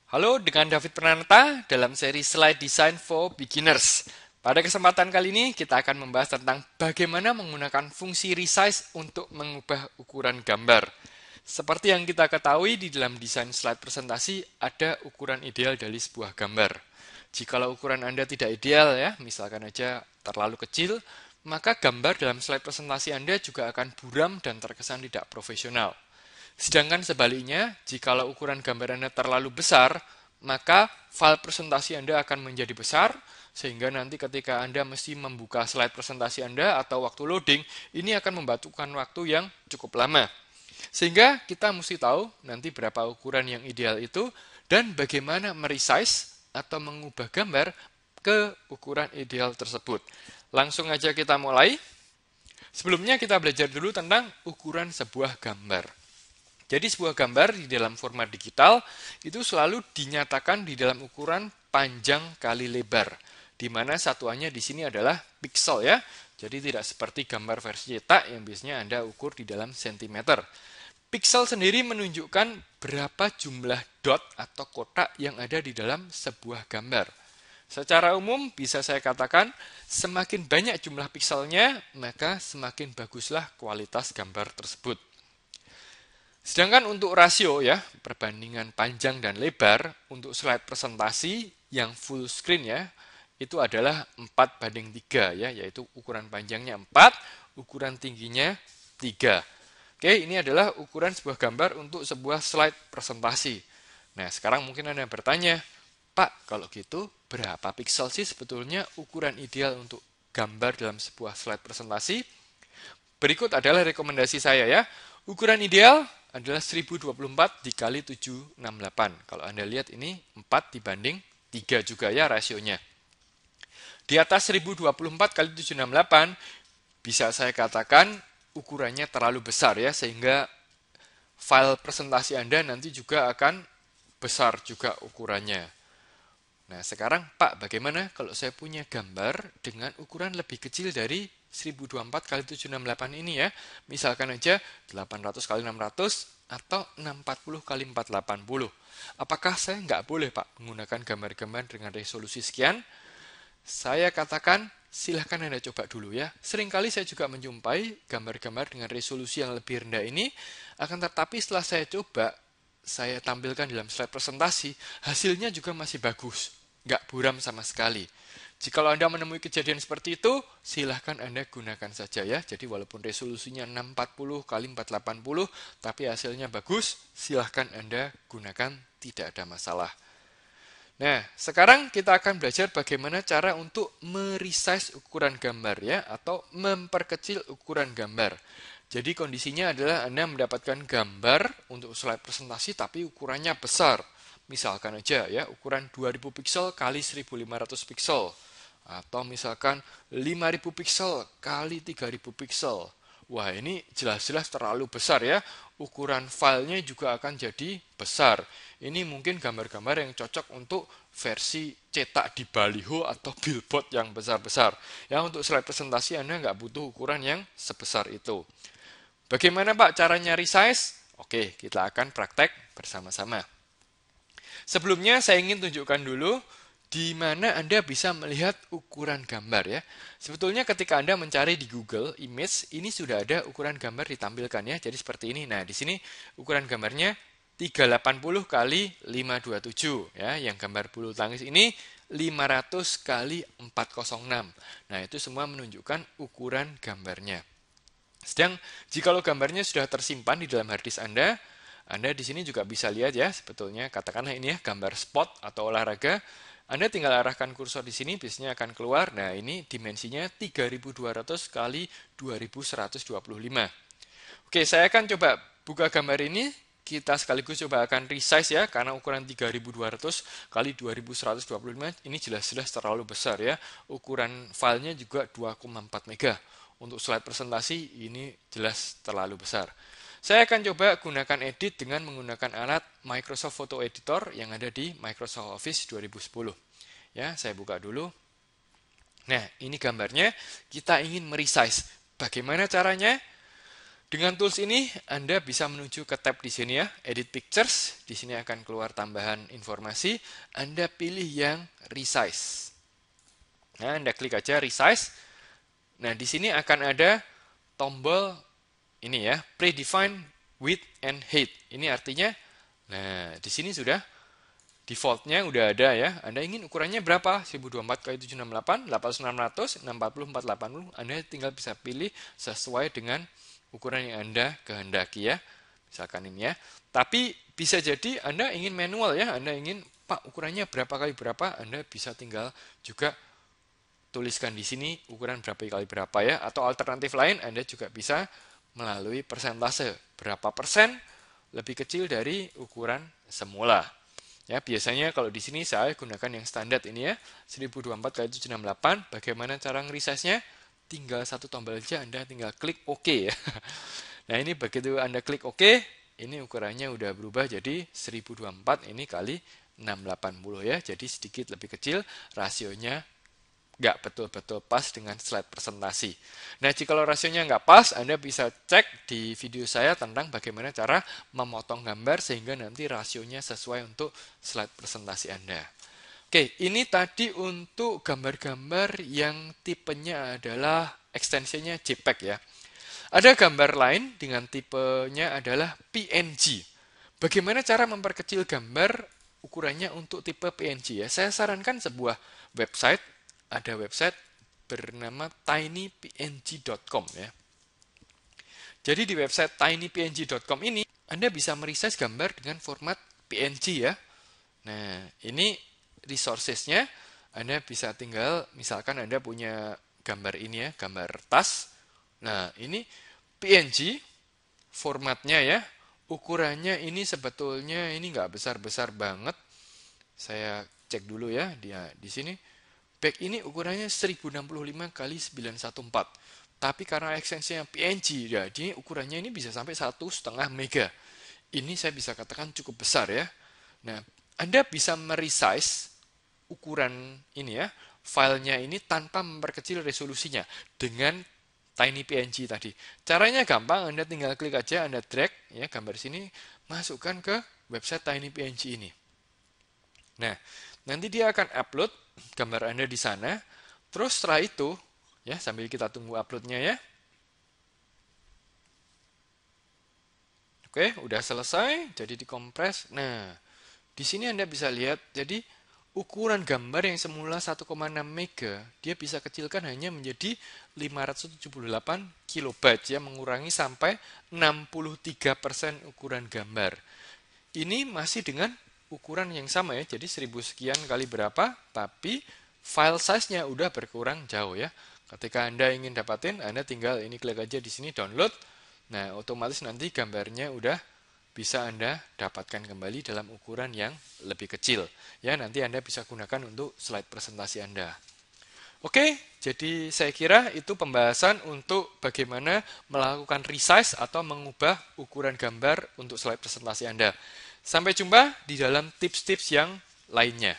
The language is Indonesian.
Halo, dengan David Pranata dalam seri Slide Design for Beginners. Pada kesempatan kali ini kita akan membahas tentang bagaimana menggunakan fungsi resize untuk mengubah ukuran gambar. Seperti yang kita ketahui di dalam desain slide presentasi ada ukuran ideal dari sebuah gambar. Jikalau ukuran Anda tidak ideal ya, misalkan aja terlalu kecil, maka gambar dalam slide presentasi Anda juga akan buram dan terkesan tidak profesional. Sedangkan sebaliknya, jikalau ukuran gambar Anda terlalu besar, maka file presentasi Anda akan menjadi besar, sehingga nanti ketika Anda mesti membuka slide presentasi Anda atau waktu loading, ini akan membutuhkan waktu yang cukup lama. Sehingga kita mesti tahu nanti berapa ukuran yang ideal itu, dan bagaimana meresize atau mengubah gambar ke ukuran ideal tersebut. Langsung aja kita mulai. Sebelumnya kita belajar dulu tentang ukuran sebuah gambar. Jadi sebuah gambar di dalam format digital itu selalu dinyatakan di dalam ukuran panjang kali lebar, di mana satuannya di sini adalah piksel ya. Jadi tidak seperti gambar versi cetak yang biasanya Anda ukur di dalam sentimeter. Piksel sendiri menunjukkan berapa jumlah dot atau kotak yang ada di dalam sebuah gambar. Secara umum bisa saya katakan semakin banyak jumlah pikselnya, maka semakin baguslah kualitas gambar tersebut. Sedangkan untuk rasio ya, perbandingan panjang dan lebar untuk slide presentasi yang full screen ya, itu adalah 4:3 ya, yaitu ukuran panjangnya 4, ukuran tingginya 3. Oke, ini adalah ukuran sebuah gambar untuk sebuah slide presentasi. Nah, sekarang mungkin Anda bertanya, Pak, kalau gitu berapa piksel sih sebetulnya ukuran ideal untuk gambar dalam sebuah slide presentasi? Berikut adalah rekomendasi saya ya. Ukuran ideal adalah 1024 dikali 768. Kalau Anda lihat ini 4 dibanding 3 juga ya rasionya. Di atas 1024 kali 768 bisa saya katakan ukurannya terlalu besar ya, sehingga file presentasi Anda nanti juga akan besar juga ukurannya. Nah, sekarang Pak, bagaimana kalau saya punya gambar dengan ukuran lebih kecil dari 1024 kali 768 ini ya? Misalkan aja 800 kali 600 atau 640 kali 480. Apakah saya nggak boleh Pak menggunakan gambar-gambar dengan resolusi sekian? Saya katakan silahkan Anda coba dulu ya. Seringkali saya juga menjumpai gambar-gambar dengan resolusi yang lebih rendah ini, akan tetapi setelah saya coba, saya tampilkan dalam slide presentasi, hasilnya juga masih bagus, nggak buram sama sekali. Jikalau Anda menemui kejadian seperti itu, silahkan Anda gunakan saja ya. Jadi walaupun resolusinya 640 kali 480, tapi hasilnya bagus, silahkan Anda gunakan, tidak ada masalah. Nah, sekarang kita akan belajar bagaimana cara untuk meresize ukuran gambar ya, atau memperkecil ukuran gambar. Jadi kondisinya adalah Anda mendapatkan gambar untuk slide presentasi tapi ukurannya besar. Misalkan aja ya, ukuran 2000 piksel kali 1500 piksel. Atau misalkan 5000 piksel kali 3000 piksel. Wah, ini jelas-jelas terlalu besar ya. Ukuran filenya juga akan jadi besar. Ini mungkin gambar-gambar yang cocok untuk versi cetak di baliho atau billboard yang besar-besar. Ya, untuk slide presentasi Anda nggak butuh ukuran yang sebesar itu. Bagaimana Pak caranya resize? Oke, kita akan praktek bersama-sama. Sebelumnya saya ingin tunjukkan dulu di mana Anda bisa melihat ukuran gambar ya. Sebetulnya ketika Anda mencari di Google Image, ini sudah ada ukuran gambar ditampilkan ya. Jadi seperti ini. Nah, di sini ukuran gambarnya 380 kali 527 ya. Yang gambar bulu tangkis ini 500 kali 406. Nah, itu semua menunjukkan ukuran gambarnya. Sedang jikalau gambarnya sudah tersimpan di dalam harddisk Anda di sini juga bisa lihat ya, sebetulnya katakanlah ini ya gambar sport atau olahraga. Anda tinggal arahkan kursor di sini, biasanya akan keluar. Nah, ini dimensinya 3200 kali 2125. Oke, saya akan coba buka gambar ini. Kita sekaligus coba akan resize ya, karena ukuran 3200 kali 2125 ini jelas-jelas terlalu besar ya. Ukuran filenya juga 2,4 mega. Untuk slide presentasi ini jelas terlalu besar. Saya akan coba gunakan edit dengan menggunakan alat Microsoft Photo Editor yang ada di Microsoft Office 2010. Ya, saya buka dulu. Nah, ini gambarnya. Kita ingin meresize. Bagaimana caranya? Dengan tools ini, Anda bisa menuju ke tab di sini ya, Edit Pictures. Di sini akan keluar tambahan informasi. Anda pilih yang Resize. Nah, Anda klik aja Resize. Nah, di sini akan ada tombol ini ya, Predefined Width and Height. Ini artinya, nah, di sini sudah defaultnya udah ada ya. Anda ingin ukurannya berapa? 1024 x 768, 8600, 640, 480. Anda tinggal bisa pilih sesuai dengan ukuran yang Anda kehendaki ya. Misalkan ini ya. Tapi bisa jadi Anda ingin manual ya. Anda ingin, Pak, ukurannya berapa kali berapa? Anda bisa tinggal juga tuliskan di sini ukuran berapa kali berapa ya. Atau alternatif lain, Anda juga bisa melalui persentase. Berapa persen lebih kecil dari ukuran semula. Ya, biasanya kalau di sini saya gunakan yang standar ini ya, 1024 x 768. Bagaimana cara ngeresize-nya? Tinggal satu tombol aja, Anda tinggal klik OK ya. Nah, ini begitu Anda klik OK, ini ukurannya udah berubah jadi 1024 ini kali 680 ya. Jadi sedikit lebih kecil, rasionya nggak betul-betul pas dengan slide presentasi. Nah, jika rasionya nggak pas, Anda bisa cek di video saya tentang bagaimana cara memotong gambar sehingga nanti rasionya sesuai untuk slide presentasi Anda. Oke, ini tadi untuk gambar-gambar yang tipenya adalah ekstensinya JPEG ya. Ada gambar lain dengan tipenya adalah PNG. Bagaimana cara memperkecil gambar ukurannya untuk tipe PNG ya? Saya sarankan sebuah website, ada website bernama tinypng.com ya. Jadi di website tinypng.com ini Anda bisa meresize gambar dengan format PNG ya. Nah, ini resources-nya Anda bisa tinggal, misalkan Anda punya gambar ini ya, gambar tas. Nah, ini PNG formatnya ya. Ukurannya ini sebetulnya ini nggak besar-besar banget. Saya cek dulu ya, dia di sini. Back ini ukurannya 1065 x 914. Tapi karena ekstensinya PNG, jadi ukurannya ini bisa sampai 1,5 mega. Ini saya bisa katakan cukup besar ya. Nah, Anda bisa meresize ukuran ini ya, filenya ini tanpa memperkecil resolusinya dengan TinyPNG tadi. Caranya gampang, Anda tinggal klik aja, Anda drag ya gambar sini, masukkan ke website TinyPNG ini. Nah, nanti dia akan upload gambar Anda di sana. Terus setelah itu, ya sambil kita tunggu uploadnya ya. Oke, udah selesai, jadi dikompres. Nah, di sini Anda bisa lihat, jadi ukuran gambar yang semula 1,6 mega, dia bisa kecilkan hanya menjadi 578 kilobyte ya, mengurangi sampai 63% ukuran gambar. Ini masih dengan ukuran yang sama ya, jadi 1000 sekian kali berapa, tapi file size-nya udah berkurang jauh ya. Ketika Anda ingin dapatin, Anda tinggal ini klik aja di sini download. Nah, otomatis nanti gambarnya udah bisa Anda dapatkan kembali dalam ukuran yang lebih kecil. Ya, nanti Anda bisa gunakan untuk slide presentasi Anda. Oke, jadi saya kira itu pembahasan untuk bagaimana melakukan resize atau mengubah ukuran gambar untuk slide presentasi Anda. Sampai jumpa di dalam tips-tips yang lainnya.